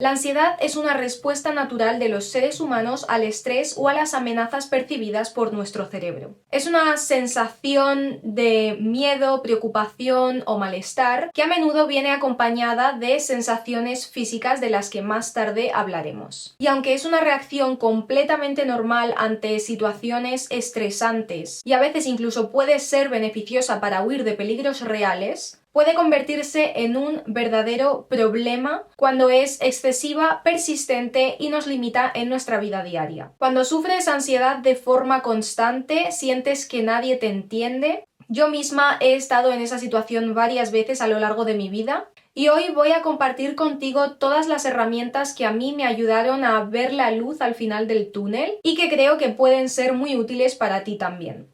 La ansiedad es una respuesta natural de los seres humanos al estrés o a las amenazas percibidas por nuestro cerebro. Es una sensación de miedo, preocupación o malestar que a menudo viene acompañada de sensaciones físicas de las que más tarde hablaremos. Y aunque es una reacción completamente normal ante situaciones estresantes y a veces incluso puede ser beneficiosa para huir de peligros reales, puede convertirse en un verdadero problema cuando es excesiva, persistente y nos limita en nuestra vida diaria. Cuando sufres ansiedad de forma constante, sientes que nadie te entiende. Yo misma he estado en esa situación varias veces a lo largo de mi vida y hoy voy a compartir contigo todas las herramientas que a mí me ayudaron a ver la luz al final del túnel y que creo que pueden ser muy útiles para ti también.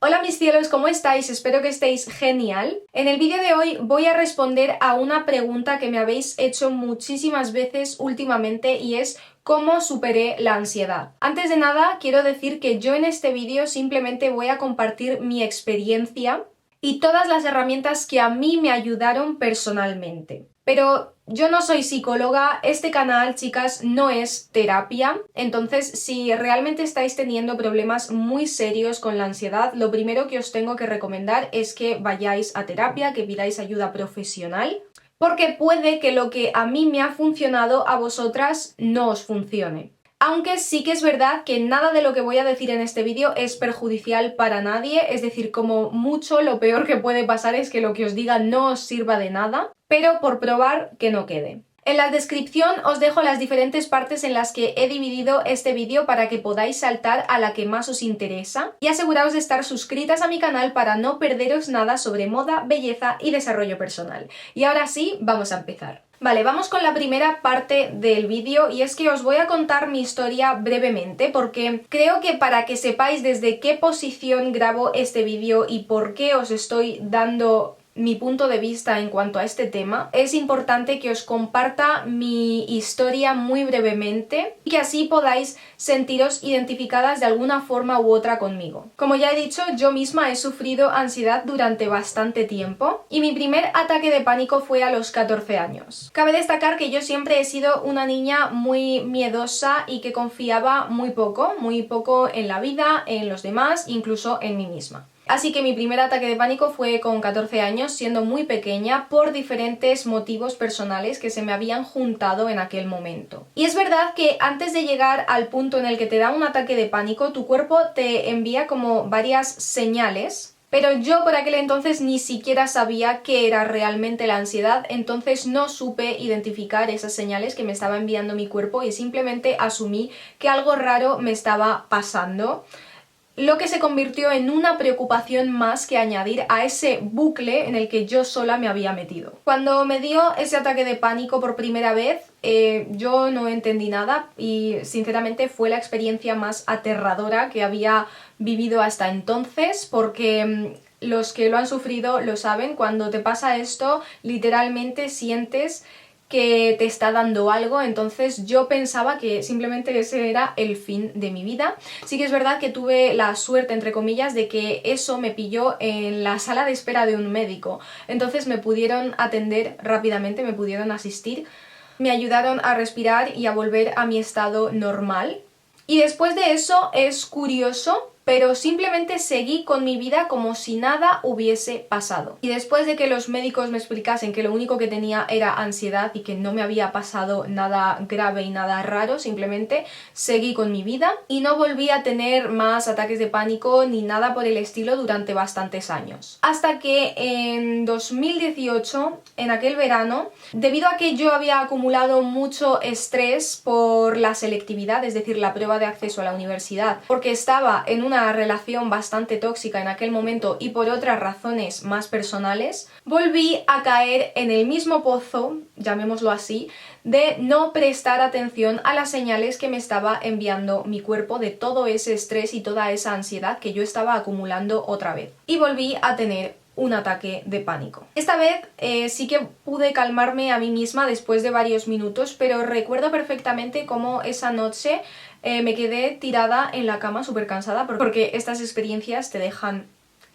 Hola mis cielos, ¿cómo estáis? Espero que estéis genial. En el vídeo de hoy voy a responder a una pregunta que me habéis hecho muchísimas veces últimamente y es ¿cómo superé la ansiedad? Antes de nada, quiero decir que yo en este vídeo simplemente voy a compartir mi experiencia y todas las herramientas que a mí me ayudaron personalmente. Pero yo no soy psicóloga, este canal, chicas, no es terapia, entonces si realmente estáis teniendo problemas muy serios con la ansiedad, lo primero que os tengo que recomendar es que vayáis a terapia, que pidáis ayuda profesional, porque puede que lo que a mí me ha funcionado a vosotras no os funcione. Aunque sí que es verdad que nada de lo que voy a decir en este vídeo es perjudicial para nadie, es decir, como mucho lo peor que puede pasar es que lo que os diga no os sirva de nada, pero por probar que no quede. En la descripción os dejo las diferentes partes en las que he dividido este vídeo para que podáis saltar a la que más os interesa y aseguraos de estar suscritas a mi canal para no perderos nada sobre moda, belleza y desarrollo personal. Y ahora sí, vamos a empezar. Vale, vamos con la primera parte del vídeo y es que os voy a contar mi historia brevemente porque creo que para que sepáis desde qué posición grabo este vídeo y por qué os estoy dando mi punto de vista en cuanto a este tema, es importante que os comparta mi historia muy brevemente y que así podáis sentiros identificadas de alguna forma u otra conmigo. Como ya he dicho, yo misma he sufrido ansiedad durante bastante tiempo y mi primer ataque de pánico fue a los 14 años. Cabe destacar que yo siempre he sido una niña muy miedosa y que confiaba muy poco en la vida, en los demás, incluso en mí misma. Así que mi primer ataque de pánico fue con 14 años, siendo muy pequeña, por diferentes motivos personales que se me habían juntado en aquel momento. Y es verdad que antes de llegar al punto en el que te da un ataque de pánico, tu cuerpo te envía como varias señales, pero yo por aquel entonces ni siquiera sabía qué era realmente la ansiedad, entonces no supe identificar esas señales que me estaba enviando mi cuerpo y simplemente asumí que algo raro me estaba pasando, lo que se convirtió en una preocupación más que añadir a ese bucle en el que yo sola me había metido. Cuando me dio ese ataque de pánico por primera vez, yo no entendí nada y sinceramente fue la experiencia más aterradora que había vivido hasta entonces porque los que lo han sufrido lo saben, cuando te pasa esto literalmente sientes que te está dando algo, entonces yo pensaba que simplemente ese era el fin de mi vida. Sí que es verdad que tuve la suerte, entre comillas, de que eso me pilló en la sala de espera de un médico, entonces me pudieron atender rápidamente, me pudieron asistir, me ayudaron a respirar y a volver a mi estado normal. Y después de eso es curioso, pero simplemente seguí con mi vida como si nada hubiese pasado. Y después de que los médicos me explicasen que lo único que tenía era ansiedad y que no me había pasado nada grave y nada raro, simplemente seguí con mi vida y no volví a tener más ataques de pánico ni nada por el estilo durante bastantes años. Hasta que en 2018, en aquel verano, debido a que yo había acumulado mucho estrés por la selectividad, es decir, la prueba de acceso a la universidad, porque estaba en una relación bastante tóxica en aquel momento y por otras razones más personales, volví a caer en el mismo pozo, llamémoslo así, de no prestar atención a las señales que me estaba enviando mi cuerpo de todo ese estrés y toda esa ansiedad que yo estaba acumulando otra vez. Y volví a tener un ataque de pánico. Esta vez sí que pude calmarme a mí misma después de varios minutos, pero recuerdo perfectamente cómo esa noche me quedé tirada en la cama súper cansada porque estas experiencias te dejan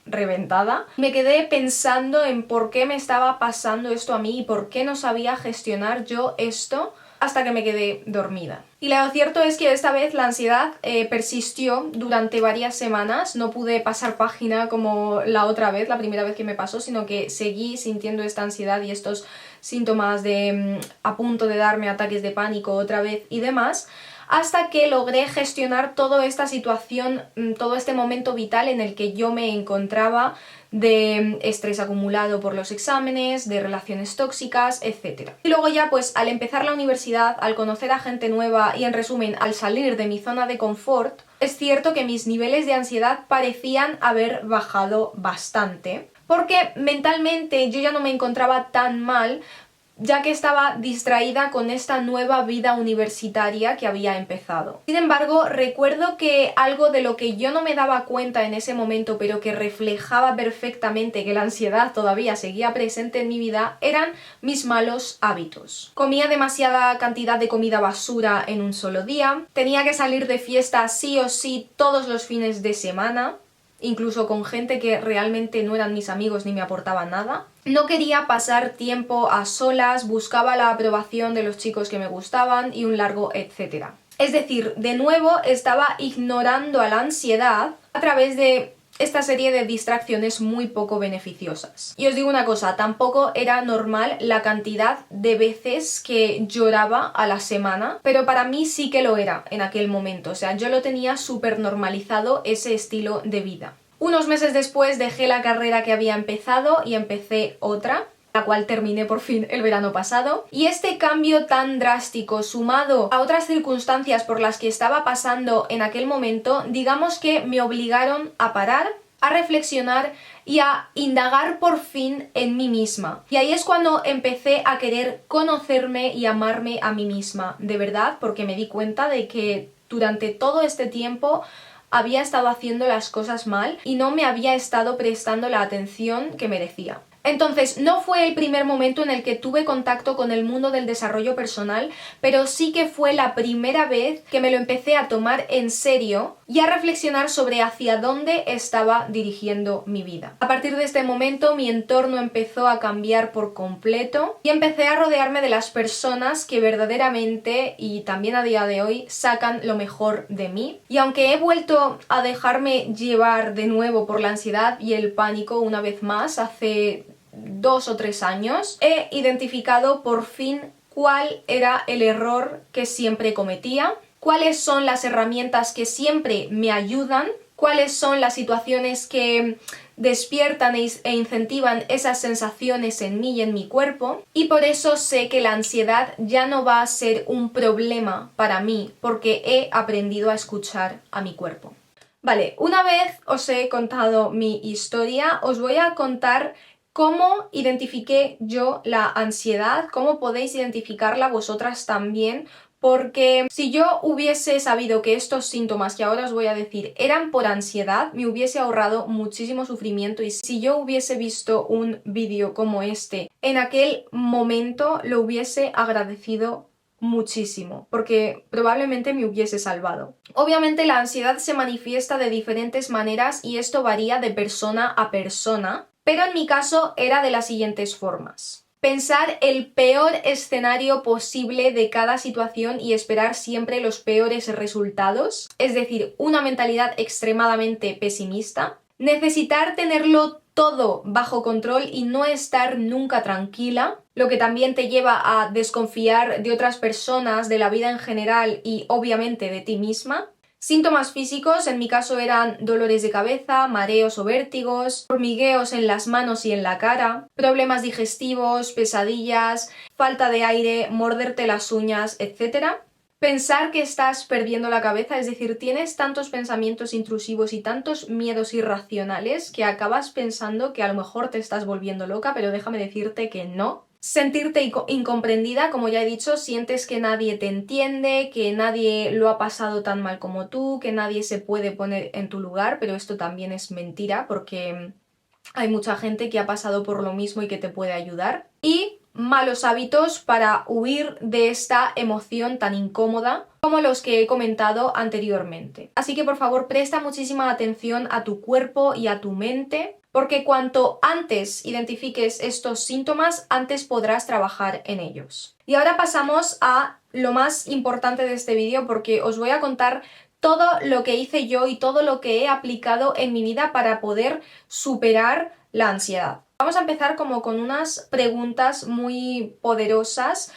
reventada. Me quedé pensando en por qué me estaba pasando esto a mí y por qué no sabía gestionar yo esto hasta que me quedé dormida. Y lo cierto es que esta vez la ansiedad persistió durante varias semanas. No pude pasar página como la otra vez, la primera vez que me pasó, sino que seguí sintiendo esta ansiedad y estos síntomas de a punto de darme ataques de pánico otra vez y demás, hasta que logré gestionar toda esta situación, todo este momento vital en el que yo me encontraba, de estrés acumulado por los exámenes, de relaciones tóxicas, etc. Y luego ya pues al empezar la universidad, al conocer a gente nueva y en resumen al salir de mi zona de confort, es cierto que mis niveles de ansiedad parecían haber bajado bastante, porque mentalmente yo ya no me encontraba tan mal, ya que estaba distraída con esta nueva vida universitaria que había empezado. Sin embargo, recuerdo que algo de lo que yo no me daba cuenta en ese momento, pero que reflejaba perfectamente que la ansiedad todavía seguía presente en mi vida, eran mis malos hábitos. Comía demasiada cantidad de comida basura en un solo día, tenía que salir de fiesta sí o sí todos los fines de semana, incluso con gente que realmente no eran mis amigos ni me aportaban nada. No quería pasar tiempo a solas, buscaba la aprobación de los chicos que me gustaban y un largo etcétera. Es decir, de nuevo estaba ignorando a la ansiedad a través de esta serie de distracciones muy poco beneficiosas. Y os digo una cosa, tampoco era normal la cantidad de veces que lloraba a la semana, pero para mí sí que lo era en aquel momento. O sea, yo lo tenía súper normalizado ese estilo de vida. Unos meses después dejé la carrera que había empezado y empecé otra, la cual terminé por fin el verano pasado. Y este cambio tan drástico, sumado a otras circunstancias por las que estaba pasando en aquel momento, digamos que me obligaron a parar, a reflexionar y a indagar por fin en mí misma. Y ahí es cuando empecé a querer conocerme y amarme a mí misma, de verdad, porque me di cuenta de que durante todo este tiempo había estado haciendo las cosas mal y no me había estado prestando la atención que merecía. Entonces, no fue el primer momento en el que tuve contacto con el mundo del desarrollo personal, pero sí que fue la primera vez que me lo empecé a tomar en serio y a reflexionar sobre hacia dónde estaba dirigiendo mi vida. A partir de este momento, mi entorno empezó a cambiar por completo y empecé a rodearme de las personas que verdaderamente, y también a día de hoy, sacan lo mejor de mí. Y aunque he vuelto a dejarme llevar de nuevo por la ansiedad y el pánico una vez más, hace 2 o 3 años, he identificado por fin cuál era el error que siempre cometía, cuáles son las herramientas que siempre me ayudan, cuáles son las situaciones que despiertan e incentivan esas sensaciones en mí y en mi cuerpo, y por eso sé que la ansiedad ya no va a ser un problema para mí, porque he aprendido a escuchar a mi cuerpo. Vale, una vez os he contado mi historia, os voy a contar cómo identifiqué yo la ansiedad, cómo podéis identificarla vosotras también, porque si yo hubiese sabido que estos síntomas que ahora os voy a decir eran por ansiedad, me hubiese ahorrado muchísimo sufrimiento, y si yo hubiese visto un vídeo como este en aquel momento, lo hubiese agradecido muchísimo, porque probablemente me hubiese salvado. Obviamente la ansiedad se manifiesta de diferentes maneras y esto varía de persona a persona, pero en mi caso era de las siguientes formas. Pensar el peor escenario posible de cada situación y esperar siempre los peores resultados, es decir, una mentalidad extremadamente pesimista. Necesitar tenerlo todo bajo control y no estar nunca tranquila, lo que también te lleva a desconfiar de otras personas, de la vida en general y obviamente de ti misma. Síntomas físicos, en mi caso eran dolores de cabeza, mareos o vértigos, hormigueos en las manos y en la cara, problemas digestivos, pesadillas, falta de aire, morderte las uñas, etc. Pensar que estás perdiendo la cabeza, es decir, tienes tantos pensamientos intrusivos y tantos miedos irracionales que acabas pensando que a lo mejor te estás volviendo loca, pero déjame decirte que no. Sentirte incomprendida, como ya he dicho, sientes que nadie te entiende, que nadie lo ha pasado tan mal como tú, que nadie se puede poner en tu lugar, pero esto también es mentira porque hay mucha gente que ha pasado por lo mismo y que te puede ayudar. Y malos hábitos para huir de esta emoción tan incómoda como los que he comentado anteriormente. Así que por favor presta muchísima atención a tu cuerpo y a tu mente, porque cuanto antes identifiques estos síntomas, antes podrás trabajar en ellos. Y ahora pasamos a lo más importante de este vídeo, porque os voy a contar todo lo que hice yo y todo lo que he aplicado en mi vida para poder superar la ansiedad. Vamos a empezar como con unas preguntas muy poderosas.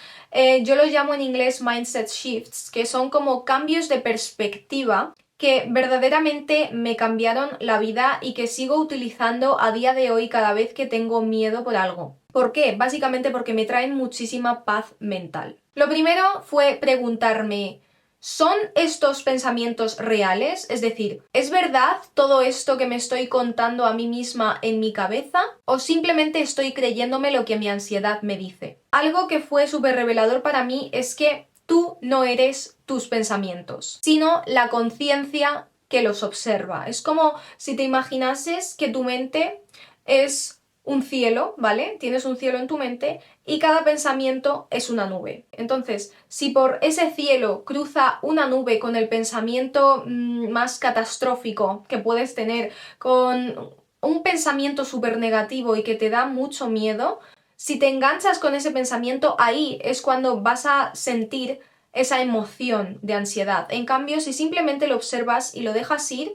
Yo los llamo en inglés mindset shifts, que son como cambios de perspectiva que verdaderamente me cambiaron la vida y que sigo utilizando a día de hoy cada vez que tengo miedo por algo. ¿Por qué? Básicamente porque me traen muchísima paz mental. Lo primero fue preguntarme, ¿son estos pensamientos reales? Es decir, ¿es verdad todo esto que me estoy contando a mí misma en mi cabeza? ¿O simplemente estoy creyéndome lo que mi ansiedad me dice? Algo que fue súper revelador para mí es que tú no eres tus pensamientos, sino la conciencia que los observa. Es como si te imaginases que tu mente es un cielo, ¿vale? Tienes un cielo en tu mente y cada pensamiento es una nube. Entonces, si por ese cielo cruza una nube con el pensamiento más catastrófico que puedes tener, con un pensamiento súper negativo y que te da mucho miedo, si te enganchas con ese pensamiento, ahí es cuando vas a sentir esa emoción de ansiedad. En cambio, si simplemente lo observas y lo dejas ir,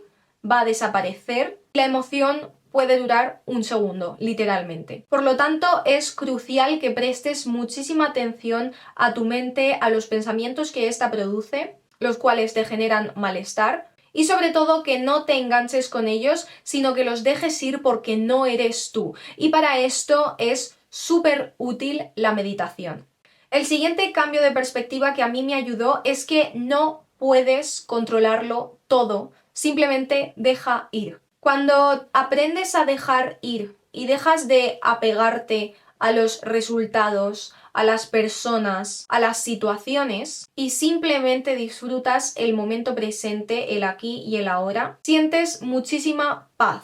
va a desaparecer. La emoción puede durar un segundo, literalmente. Por lo tanto, es crucial que prestes muchísima atención a tu mente, a los pensamientos que ésta produce, los cuales te generan malestar, y sobre todo que no te enganches con ellos, sino que los dejes ir porque no eres tú. Y para esto es súper útil la meditación. El siguiente cambio de perspectiva que a mí me ayudó es que no puedes controlarlo todo, simplemente deja ir. Cuando aprendes a dejar ir y dejas de apegarte a los resultados, a las personas, a las situaciones y simplemente disfrutas el momento presente, el aquí y el ahora, sientes muchísima paz.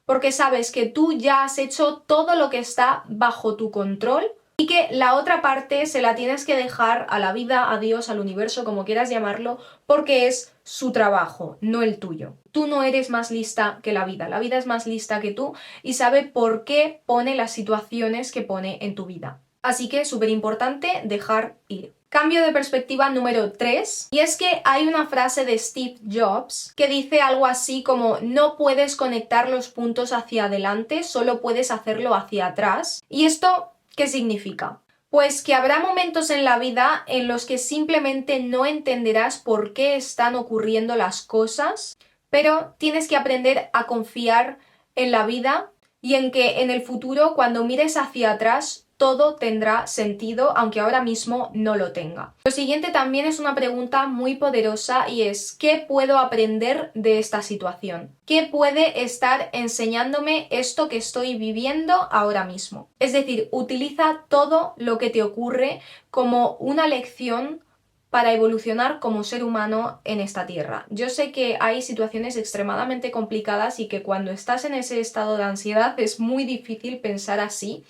Porque sabes que tú ya has hecho todo lo que está bajo tu control y que la otra parte se la tienes que dejar a la vida, a Dios, al universo, como quieras llamarlo, porque es su trabajo, no el tuyo. Tú no eres más lista que la vida es más lista que tú y sabe por qué pone las situaciones que pone en tu vida. Así que súper importante dejar ir. Cambio de perspectiva número 3, y es que hay una frase de Steve Jobs que dice algo así como no puedes conectar los puntos hacia adelante, solo puedes hacerlo hacia atrás. ¿Y esto qué significa? Pues que habrá momentos en la vida en los que simplemente no entenderás por qué están ocurriendo las cosas, pero tienes que aprender a confiar en la vida y en que en el futuro, cuando mires hacia atrás, todo tendrá sentido, aunque ahora mismo no lo tenga. Lo siguiente también es una pregunta muy poderosa y es ¿qué puedo aprender de esta situación? ¿Qué puede estar enseñándome esto que estoy viviendo ahora mismo? Es decir, utiliza todo lo que te ocurre como una lección para evolucionar como ser humano en esta tierra. Yo sé que hay situaciones extremadamente complicadas y que cuando estás en ese estado de ansiedad es muy difícil pensar así.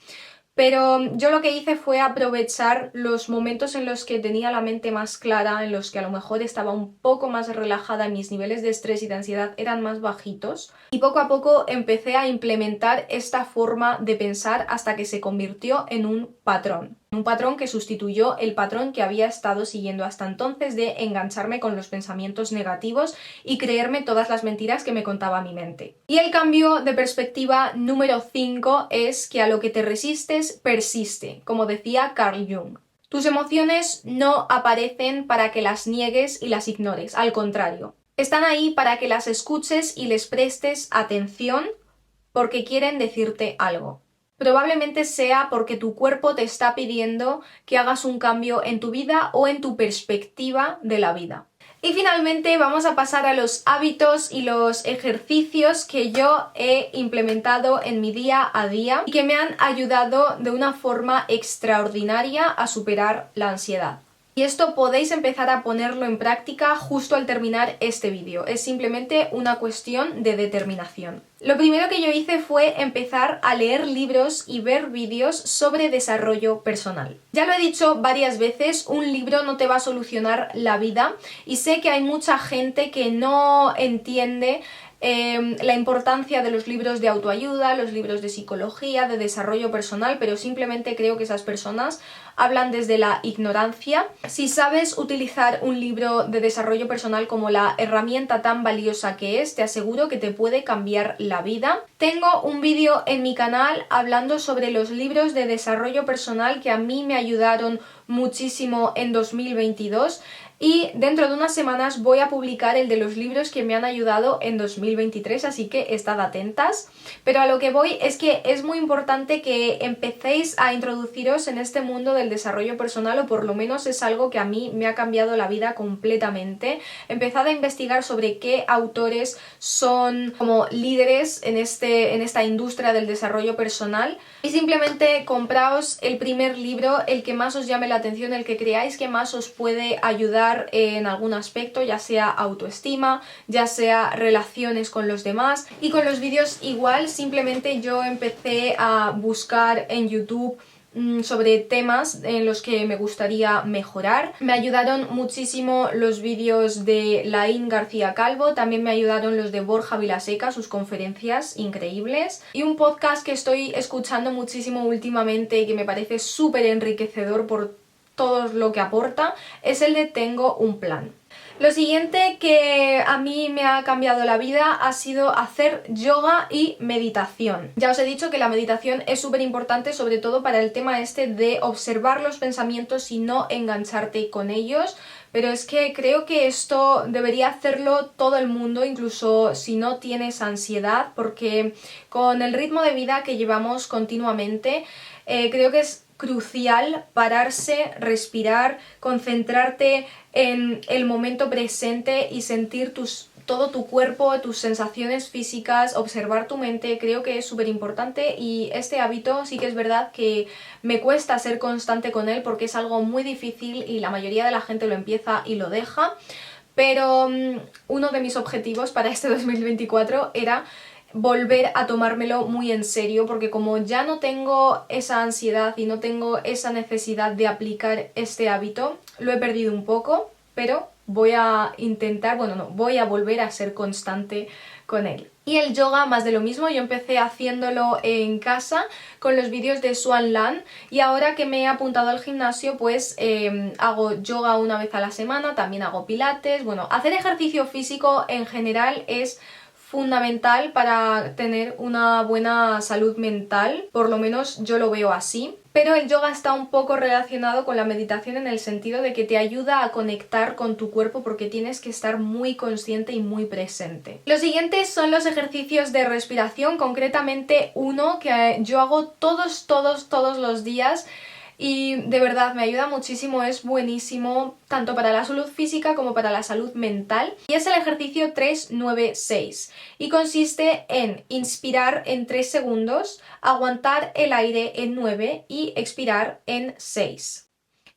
Pero yo lo que hice fue aprovechar los momentos en los que tenía la mente más clara, en los que a lo mejor estaba un poco más relajada, mis niveles de estrés y de ansiedad eran más bajitos. Y poco a poco empecé a implementar esta forma de pensar hasta que se convirtió en un patrón. Un patrón que sustituyó el patrón que había estado siguiendo hasta entonces de engancharme con los pensamientos negativos y creerme todas las mentiras que me contaba mi mente. Y el cambio de perspectiva número 5 es que a lo que te resistes persiste, como decía Carl Jung. Tus emociones no aparecen para que las niegues y las ignores, al contrario. Están ahí para que las escuches y les prestes atención porque quieren decirte algo. Probablemente sea porque tu cuerpo te está pidiendo que hagas un cambio en tu vida o en tu perspectiva de la vida. Y finalmente vamos a pasar a los hábitos y los ejercicios que yo he implementado en mi día a día y que me han ayudado de una forma extraordinaria a superar la ansiedad. Y esto podéis empezar a ponerlo en práctica justo al terminar este vídeo. Es simplemente una cuestión de determinación. Lo primero que yo hice fue empezar a leer libros y ver vídeos sobre desarrollo personal. Ya lo he dicho varias veces, un libro no te va a solucionar la vida y sé que hay mucha gente que no entiende la importancia de los libros de autoayuda, los libros de psicología, de desarrollo personal, pero simplemente creo que esas personas hablan desde la ignorancia. Si sabes utilizar un libro de desarrollo personal como la herramienta tan valiosa que es, te aseguro que te puede cambiar la vida. Tengo un vídeo en mi canal hablando sobre los libros de desarrollo personal que a mí me ayudaron muchísimo en 2022. Y dentro de unas semanas voy a publicar el de los libros que me han ayudado en 2023, así que estad atentas. Pero a lo que voy es que es muy importante que empecéis a introduciros en este mundo del desarrollo personal, o por lo menos es algo que a mí me ha cambiado la vida completamente. Empezad a investigar sobre qué autores son como líderes en esta industria del desarrollo personal y simplemente compraos el primer libro, el que más os llame la atención, el que creáis que más os puede ayudar en algún aspecto, ya sea autoestima, ya sea relaciones con los demás. Y con los vídeos igual, simplemente yo empecé a buscar en YouTube sobre temas en los que me gustaría mejorar. Me ayudaron muchísimo los vídeos de Laín García Calvo, también me ayudaron los de Borja Vilaseca, sus conferencias increíbles. Y un podcast que estoy escuchando muchísimo últimamente y que me parece súper enriquecedor por todo lo que aporta, es el de Tengo un plan. Lo siguiente que a mí me ha cambiado la vida ha sido hacer yoga y meditación. Ya os he dicho que la meditación es súper importante, sobre todo para el tema este de observar los pensamientos y no engancharte con ellos, pero es que creo que esto debería hacerlo todo el mundo, incluso si no tienes ansiedad, porque con el ritmo de vida que llevamos continuamente, creo que es crucial pararse, respirar, concentrarte en el momento presente y sentir todo tu cuerpo, tus sensaciones físicas, observar tu mente. Creo que es súper importante y este hábito sí que es verdad que me cuesta ser constante con él porque es algo muy difícil y la mayoría de la gente lo empieza y lo deja, pero uno de mis objetivos para este 2024 era volver a tomármelo muy en serio, porque como ya no tengo esa ansiedad y no tengo esa necesidad de aplicar este hábito, lo he perdido un poco, pero voy a intentar, voy a volver a ser constante con él. Y el yoga, más de lo mismo, yo empecé haciéndolo en casa con los vídeos de Swan Lan y ahora que me he apuntado al gimnasio pues hago yoga una vez a la semana, también hago pilates. Bueno, hacer ejercicio físico en general es fundamental para tener una buena salud mental, por lo menos yo lo veo así. Pero el yoga está un poco relacionado con la meditación en el sentido de que te ayuda a conectar con tu cuerpo porque tienes que estar muy consciente y muy presente. Los siguientes son los ejercicios de respiración, concretamente uno que yo hago todos los días. Y de verdad me ayuda muchísimo, es buenísimo tanto para la salud física como para la salud mental. Y es el ejercicio 3-9-6 y consiste en inspirar en 3 segundos, aguantar el aire en 9 y expirar en 6.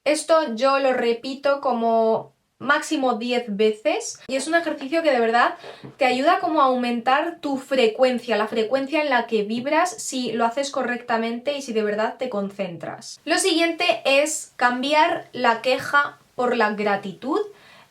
Esto yo lo repito como máximo 10 veces y es un ejercicio que de verdad te ayuda como a aumentar tu frecuencia, la frecuencia en la que vibras si lo haces correctamente y si de verdad te concentras. Lo siguiente es cambiar la queja por la gratitud.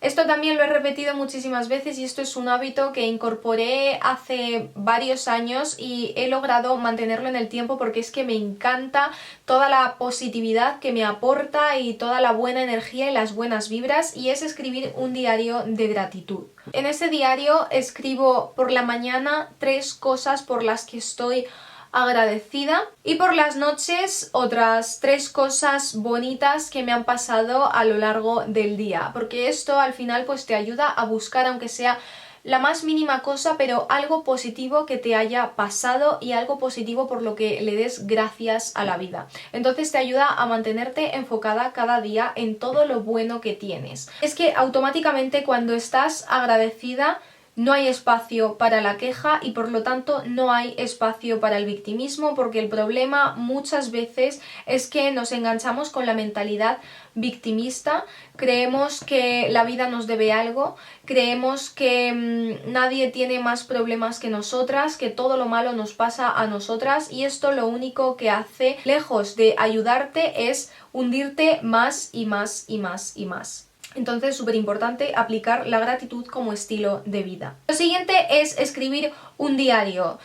Esto también lo he repetido muchísimas veces y esto es un hábito que incorporé hace varios años y he logrado mantenerlo en el tiempo porque es que me encanta toda la positividad que me aporta y toda la buena energía y las buenas vibras, y es escribir un diario de gratitud. En ese diario escribo por la mañana 3 cosas por las que estoy agradecida y por las noches otras 3 cosas bonitas que me han pasado a lo largo del día, porque esto al final pues te ayuda a buscar, aunque sea la más mínima cosa, pero algo positivo que te haya pasado y algo positivo por lo que le des gracias a la vida. Entonces te ayuda a mantenerte enfocada cada día en todo lo bueno que tienes. Es que automáticamente cuando estás agradecida no hay espacio para la queja y por lo tanto no hay espacio para el victimismo, porque el problema muchas veces es que nos enganchamos con la mentalidad victimista, creemos que la vida nos debe algo, creemos que nadie tiene más problemas que nosotras, que todo lo malo nos pasa a nosotras, y esto lo único que hace, lejos de ayudarte, es hundirte más y más y más y más. Entonces, súper importante aplicar la gratitud como estilo de vida. Lo siguiente es escribir un diario.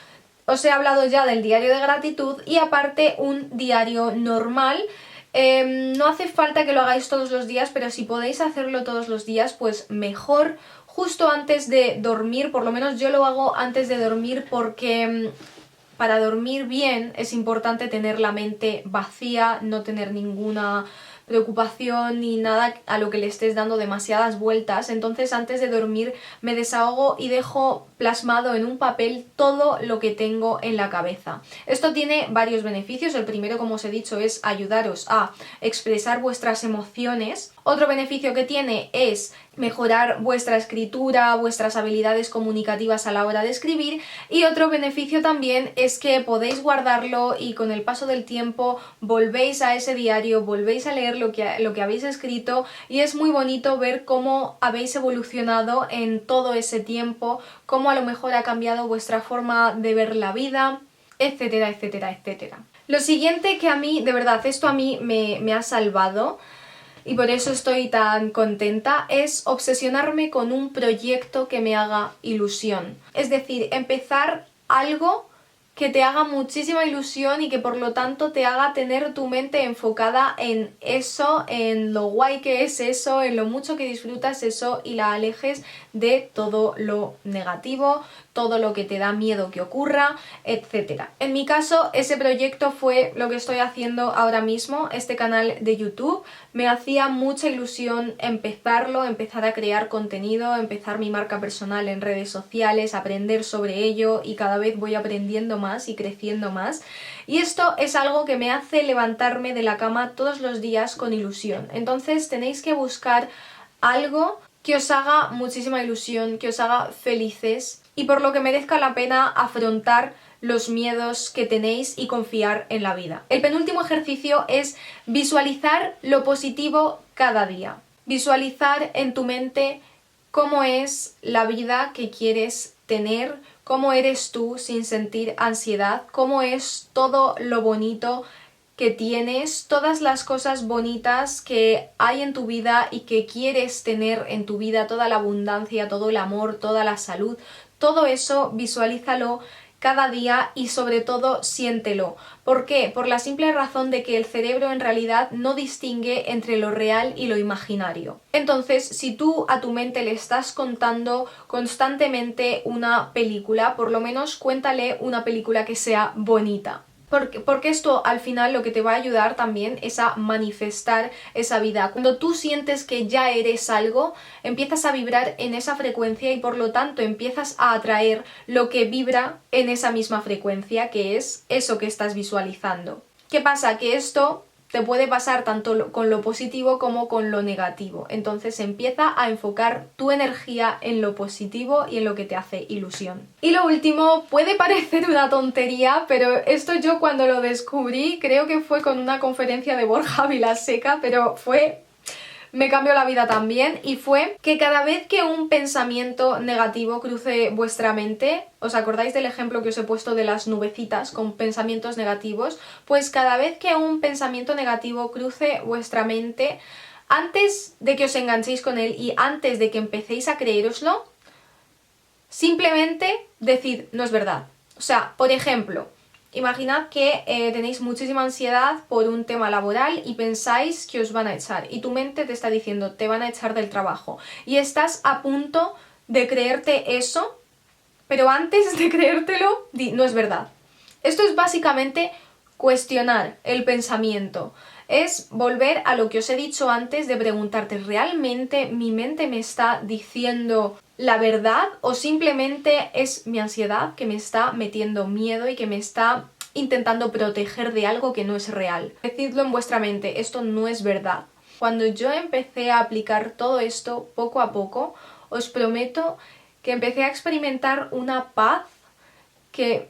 Os he hablado ya del diario de gratitud y aparte un diario normal. No hace falta que lo hagáis todos los días, pero si podéis hacerlo todos los días, pues mejor. Justo antes de dormir, por lo menos yo lo hago antes de dormir porque para dormir bien es importante tener la mente vacía, no tener ninguna preocupación ni nada a lo que le estés dando demasiadas vueltas. Entonces antes de dormir me desahogo y dejo plasmado en un papel todo lo que tengo en la cabeza. Esto tiene varios beneficios. El primero, como os he dicho, es ayudaros a expresar vuestras emociones. Otro beneficio que tiene es mejorar vuestra escritura, vuestras habilidades comunicativas a la hora de escribir, y otro beneficio también es que podéis guardarlo y con el paso del tiempo volvéis a ese diario, volvéis a leer lo que habéis escrito y es muy bonito ver cómo habéis evolucionado en todo ese tiempo, cómo a lo mejor ha cambiado vuestra forma de ver la vida, etcétera, etcétera, etcétera. Lo siguiente que a mí, de verdad, esto a mí me ha salvado y por eso estoy tan contenta, es obsesionarme con un proyecto que me haga ilusión. Es decir, empezar algo que te haga muchísima ilusión y que por lo tanto te haga tener tu mente enfocada en eso, en lo guay que es eso, en lo mucho que disfrutas eso y la alejes de todo lo negativo, todo lo que te da miedo que ocurra, etc. En mi caso, ese proyecto fue lo que estoy haciendo ahora mismo, este canal de YouTube. Me hacía mucha ilusión empezarlo, empezar a crear contenido, empezar mi marca personal en redes sociales, aprender sobre ello y cada vez voy aprendiendo más y creciendo más. Y esto es algo que me hace levantarme de la cama todos los días con ilusión. Entonces tenéis que buscar algo que os haga muchísima ilusión, que os haga felices y por lo que merezca la pena afrontar los miedos que tenéis y confiar en la vida. El penúltimo ejercicio es visualizar lo positivo cada día. Visualizar en tu mente cómo es la vida que quieres tener, cómo eres tú sin sentir ansiedad, cómo es todo lo bonito que tienes, todas las cosas bonitas que hay en tu vida y que quieres tener en tu vida, toda la abundancia, todo el amor, toda la salud, todo eso visualízalo cada día y sobre todo siéntelo. ¿Por qué? Por la simple razón de que el cerebro en realidad no distingue entre lo real y lo imaginario. Entonces, si tú a tu mente le estás contando constantemente una película, por lo menos cuéntale una película que sea bonita. Porque esto al final lo que te va a ayudar también es a manifestar esa vida. Cuando tú sientes que ya eres algo, empiezas a vibrar en esa frecuencia y por lo tanto empiezas a atraer lo que vibra en esa misma frecuencia, que es eso que estás visualizando. ¿Qué pasa? Que esto te puede pasar tanto con lo positivo como con lo negativo. Entonces empieza a enfocar tu energía en lo positivo y en lo que te hace ilusión. Y lo último, puede parecer una tontería, pero esto yo cuando lo descubrí, creo que fue con una conferencia de Borja Vilaseca, pero me cambió la vida también, y fue que cada vez que un pensamiento negativo cruce vuestra mente, ¿os acordáis del ejemplo que os he puesto de las nubecitas con pensamientos negativos? Pues cada vez que un pensamiento negativo cruce vuestra mente, antes de que os enganchéis con él y antes de que empecéis a creéroslo, simplemente decid, no es verdad. O sea, por ejemplo, imaginad que tenéis muchísima ansiedad por un tema laboral y pensáis que os van a echar y tu mente te está diciendo te van a echar del trabajo y estás a punto de creerte eso, pero antes de creértelo, no es verdad. Esto es básicamente cuestionar el pensamiento. Es volver a lo que os he dicho antes de preguntarte, ¿realmente mi mente me está diciendo la verdad o simplemente es mi ansiedad que me está metiendo miedo y que me está intentando proteger de algo que no es real? Decidlo en vuestra mente, esto no es verdad. Cuando yo empecé a aplicar todo esto poco a poco, os prometo que empecé a experimentar una paz que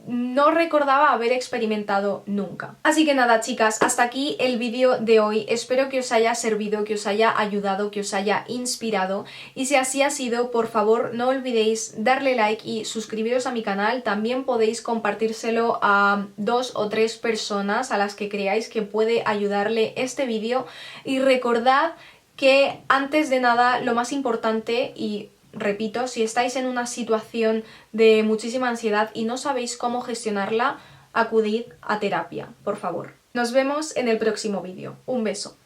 no recordaba haber experimentado nunca. Así que nada, chicas, hasta aquí el vídeo de hoy. Espero que os haya servido, que os haya ayudado, que os haya inspirado. Y si así ha sido, por favor, no olvidéis darle like y suscribiros a mi canal. También podéis compartírselo a 2 o 3 personas a las que creáis que puede ayudarle este vídeo. Y recordad que antes de nada lo más importante, y repito, si estáis en una situación de muchísima ansiedad y no sabéis cómo gestionarla, acudid a terapia, por favor. Nos vemos en el próximo vídeo. Un beso.